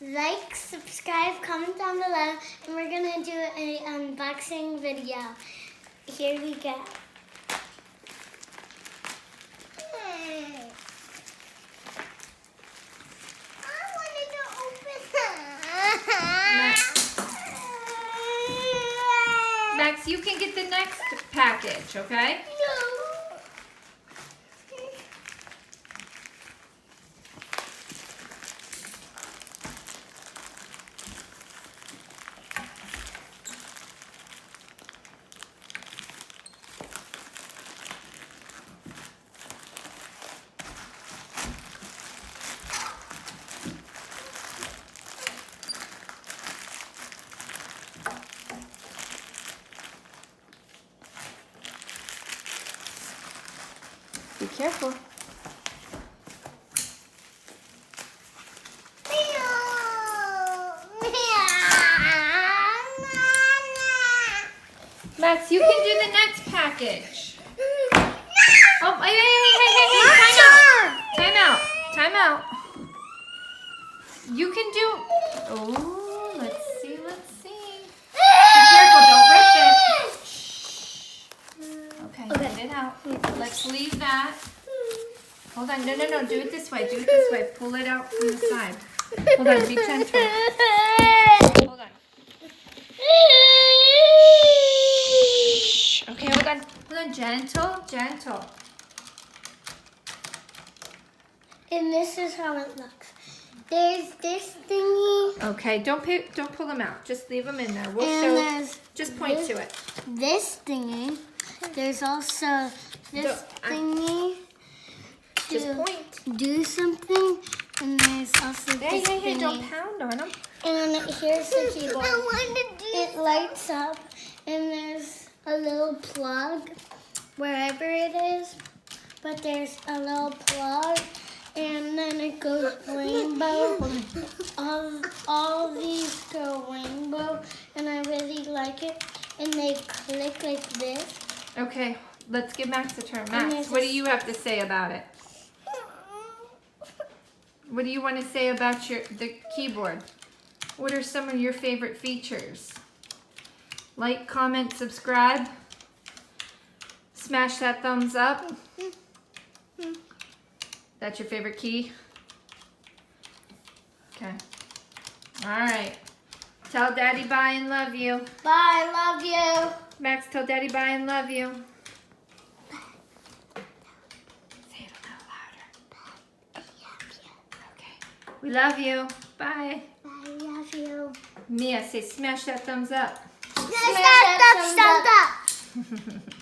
like, subscribe, comment down below, and we're going to do an unboxing video. Here we go. Max, you can get the next package, okay? No. Be careful. Max, you can do the next package. Oh, hey, time out. You can do, oh, let's see. Be careful, don't rip it. Okay, get it out. Let's leave that. Hold on, no, do it this way. Pull it out from the side. Hold on, be gentle. Hold on. Okay, hold on, gentle. And this is how it looks. There's this thingy. Okay, don't pull them out. Just leave them in there. We'll and show. Just point this, to it. This thingy. There's also this thingy. Just point. Do something. And there's also this thingy. Hey, don't pound on them. And here's the keyboard. It lights up. And there's a little plug wherever it is. But there's a little plug. And then it goes rainbow. All these go rainbow, and I really like it. And they click like this. Okay, let's give Max a turn. Max, what do you have to say about it? What do you want to say about the keyboard? What are some of your favorite features? Like, comment, subscribe. Smash that thumbs up. That's your favorite key? Okay. All right. Tell Daddy bye and love you. Bye, love you. Max, tell Daddy bye and love you. Say it a little louder. Okay. We love you. Bye. I love you. Mia, say smash that thumbs up. Smash that thumbs up.